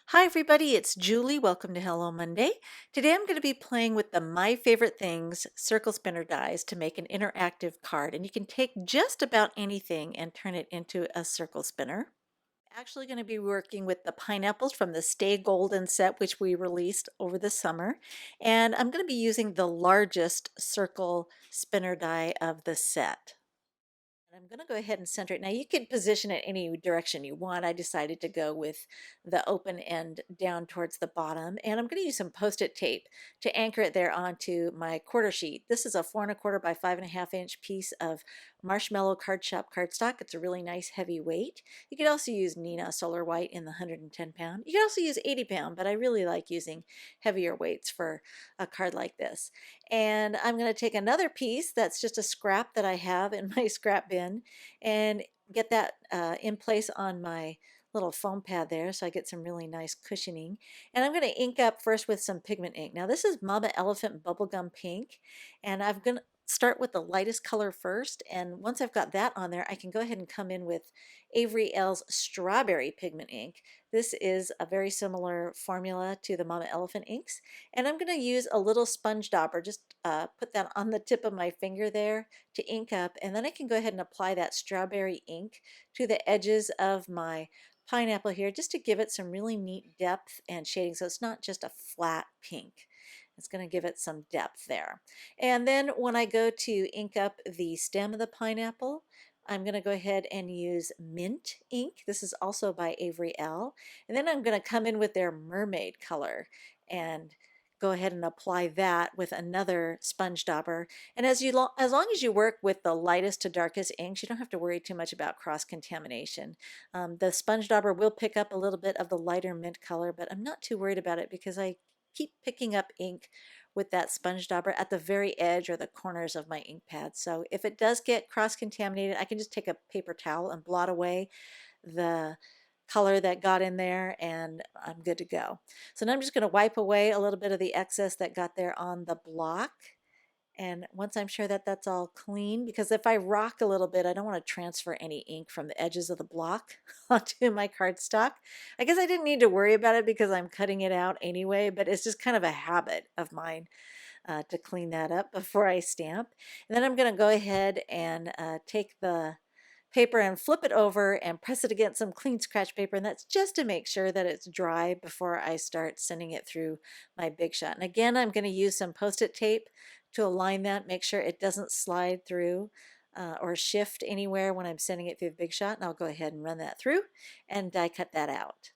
Hi, everybody. It's Julie. Welcome to Hello Monday. Today I'm going to be playing with the My Favorite Things circle spinner dies to make an interactive card. And you can take just about anything and turn it into a circle spinner. Actually going to be working with the pineapples from the Stay Golden set, which we released over the summer. And I'm going to be using the largest circle spinner die of the set. I'm going to go ahead and center it. Now you can position it any direction you want. I decided to go with the open end down towards the bottom, and I'm going to use some post-it tape to anchor it there onto my quarter sheet. This is a 4 1/4 by 5 1/2 inch piece of marshmallow card shop cardstock. It's a really nice heavy weight. You could also use Nina Solar White in the 110 pound. You could also use 80 pound, but I really like using heavier weights for a card like this. And I'm going to take another piece that's just a scrap that I have in my scrap bin and get that in place on my little foam pad there so I get some really nice cushioning. And I'm going to ink up first with some pigment ink. Now this is Mama Elephant Bubblegum Pink, and I'm going to start with the lightest color first, and once I've got that on there I can go ahead and come in with Avery L's Strawberry Pigment Ink. This is a very similar formula to the Mama Elephant inks, and I'm going to use a little sponge dauber, just put that on the tip of my finger there to ink up, and then I can go ahead and apply that strawberry ink to the edges of my pineapple here just to give it some really neat depth and shading, so it's not just a flat pink. It's going to give it some depth there. And then when I go to ink up the stem of the pineapple, I'm going to go ahead and use mint ink. This is also by Avery L. And then I'm going to come in with their mermaid color and go ahead and apply that with another sponge dauber. And as long as you work with the lightest to darkest inks, you don't have to worry too much about cross contamination. The sponge dauber will pick up a little bit of the lighter mint color, but I'm not too worried about it because I keep picking up ink with that sponge dauber at the very edge or the corners of my ink pad. So if it does get cross contaminated, I can just take a paper towel and blot away the color that got in there, and I'm good to go. So now I'm just going to wipe away a little bit of the excess that got there on the block. And once I'm sure that that's all clean, because if I rock a little bit, I don't want to transfer any ink from the edges of the block onto my cardstock. I guess I didn't need to worry about it because I'm cutting it out anyway, but it's just kind of a habit of mine to clean that up before I stamp. And then I'm going to go ahead and take the paper and flip it over and press it against some clean scratch paper, and that's just to make sure that it's dry before I start sending it through my Big Shot. And again, I'm going to use some post-it tape to align that, make sure it doesn't slide through or shift anywhere when I'm sending it through the Big Shot, and I'll go ahead and run that through and die cut that out.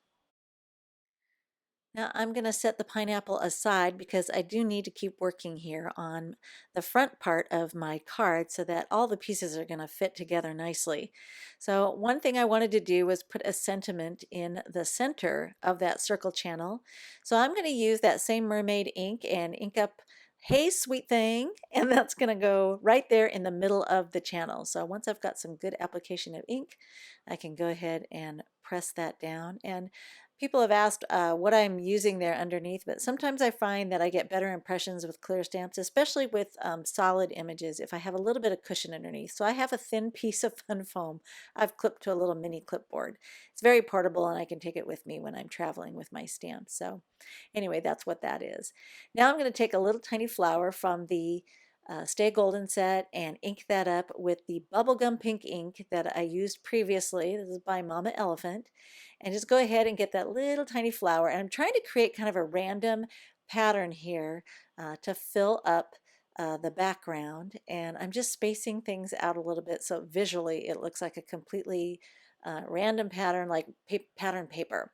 Now I'm going to set the pineapple aside because I do need to keep working here on the front part of my card so that all the pieces are going to fit together nicely. So one thing I wanted to do was put a sentiment in the center of that circle channel. So I'm going to use that same mermaid ink and ink up "Hey Sweet Thing," and that's going to go right there in the middle of the channel. So once I've got some good application of ink, I can go ahead and press that down. And people have asked what I'm using there underneath, but sometimes I find that I get better impressions with clear stamps, especially with solid images, if I have a little bit of cushion underneath. So I have a thin piece of fun foam I've clipped to a little mini clipboard. It's very portable and I can take it with me when I'm traveling with my stamps. So anyway, that's what that is. Now I'm going to take a little tiny flower from the Stay Golden set and ink that up with the bubblegum pink ink that I used previously. This is by Mama Elephant. And just go ahead and get that little tiny flower. And I'm trying to create kind of a random pattern here to fill up the background. And I'm just spacing things out a little bit so visually it looks like a completely random pattern, like pattern paper.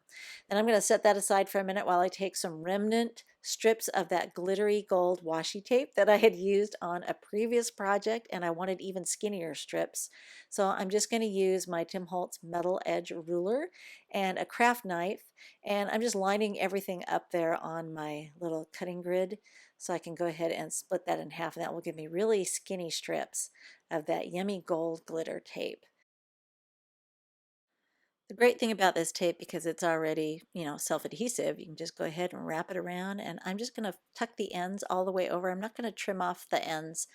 Then I'm going to set that aside for a minute while I take some remnant strips of that glittery gold washi tape that I had used on a previous project, and I wanted even skinnier strips. So I'm just going to use my Tim Holtz metal edge ruler and a craft knife, and I'm just lining everything up there on my little cutting grid so I can go ahead and split that in half, and that will give me really skinny strips of that yummy gold glitter tape. The great thing about this tape, because it's already, self-adhesive, you can just go ahead and wrap it around, and I'm just going to tuck the ends all the way over. I'm not going to trim off the ends.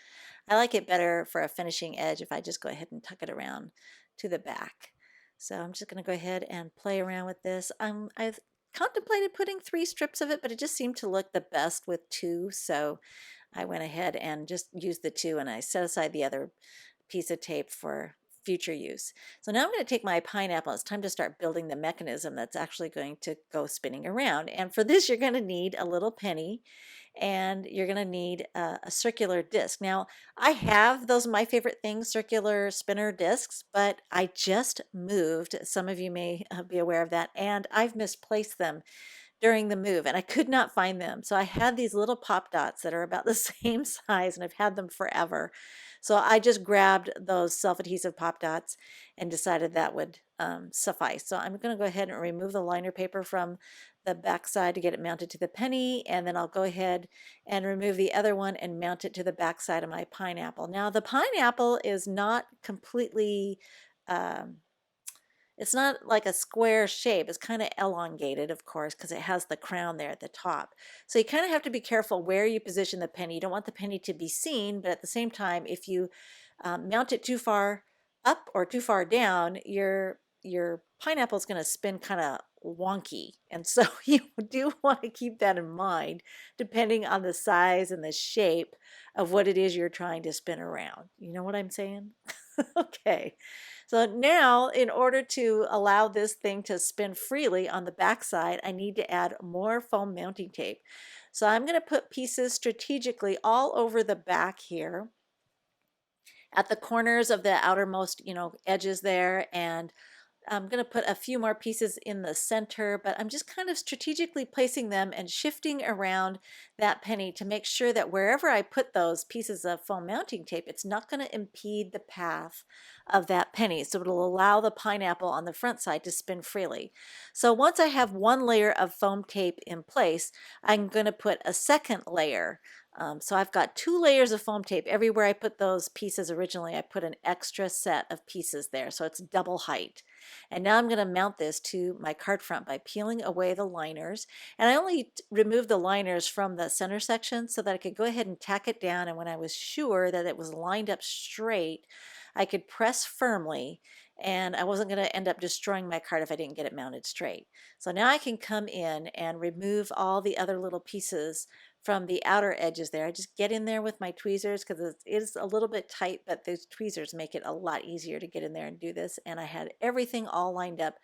I like it better for a finishing edge if I just go ahead and tuck it around to the back. So I'm just going to go ahead and play around with this. I've contemplated putting 3 strips of it, but it just seemed to look the best with 2, so I went ahead and just used the 2, and I set aside the other piece of tape for future use. So now I'm going to take my pineapple. It's time to start building the mechanism that's actually going to go spinning around. And for this, you're going to need a little penny, and you're going to need a circular disc. Now, I have those My Favorite Things circular spinner discs, but I just moved. Some of you may be aware of that, and I've misplaced them during the move and I could not find them. So I had these little pop dots that are about the same size and I've had them forever. So I just grabbed those self-adhesive pop dots and decided that would suffice. So I'm going to go ahead and remove the liner paper from the back side to get it mounted to the penny, and then I'll go ahead and remove the other one and mount it to the back side of my pineapple. Now the pineapple is not completely um, it's not like a square shape. It's kind of elongated, of course, because it has the crown there at the top. So you kind of have to be careful where you position the penny. You don't want the penny to be seen, but at the same time, if you mount it too far up or too far down, your pineapple is going to spin kind of wonky. And so you do want to keep that in mind, depending on the size and the shape of what it is you're trying to spin around. You know what I'm saying? Okay. So now, in order to allow this thing to spin freely on the back side, I need to add more foam mounting tape. So I'm going to put pieces strategically all over the back here at the corners of the outermost, edges there, and I'm going to put a few more pieces in the center, but I'm just kind of strategically placing them and shifting around that penny to make sure that wherever I put those pieces of foam mounting tape, it's not going to impede the path of that penny. So it'll allow the pineapple on the front side to spin freely. So once I have one layer of foam tape in place, I'm going to put a second layer. So I've got 2 layers of foam tape. Everywhere I put those pieces originally, I put an extra set of pieces there, so it's double height. And now I'm going to mount this to my card front by peeling away the liners. And I only removed the liners from the center section so that I could go ahead and tack it down. And when I was sure that it was lined up straight, I could press firmly, and I wasn't going to end up destroying my card if I didn't get it mounted straight. So now I can come in and remove all the other little pieces from the outer edges there. I just get in there with my tweezers because it is a little bit tight, but those tweezers make it a lot easier to get in there and do this. And I had everything all lined up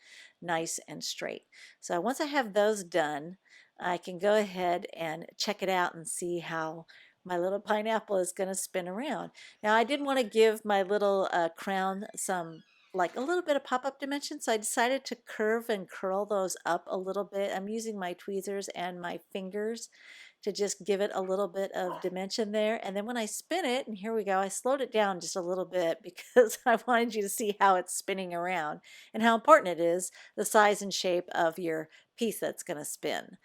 nice and straight. So once I have those done, I can go ahead and check it out and see how my little pineapple is going to spin around. Now I did want to give my little crown some like a little bit of pop-up dimension, so I decided to curve and curl those up a little bit. I'm using my tweezers and my fingers to just give it a little bit of dimension there. And then when I spin it, and here we go, I slowed it down just a little bit because I wanted you to see how it's spinning around and how important it is, the size and shape of your piece that's going to spin.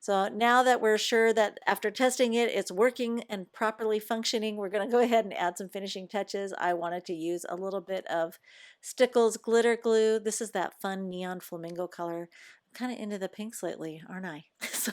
So now that we're sure that after testing it, it's working and properly functioning, we're going to go ahead and add some finishing touches. I wanted to use a little bit of Stickles glitter glue. This is that fun neon flamingo color. I'm kind of into the pinks lately, aren't I? So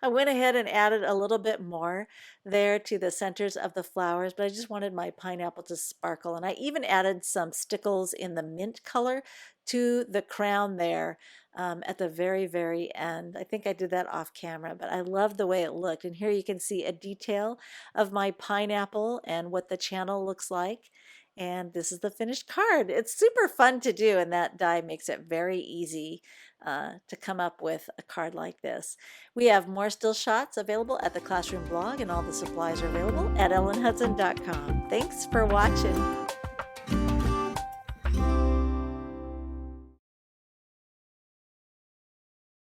I went ahead and added a little bit more there to the centers of the flowers, but I just wanted my pineapple to sparkle. And I even added some Stickles in the mint color to the crown there at the very, very end. I think I did that off camera, but I love the way it looked. And here you can see a detail of my pineapple and what the channel looks like. And this is the finished card. It's super fun to do, and that die makes it very easy to come up with a card like this. We have more still shots available at the Classroom blog, and all the supplies are available at ellenhutson.com. Thanks for watching.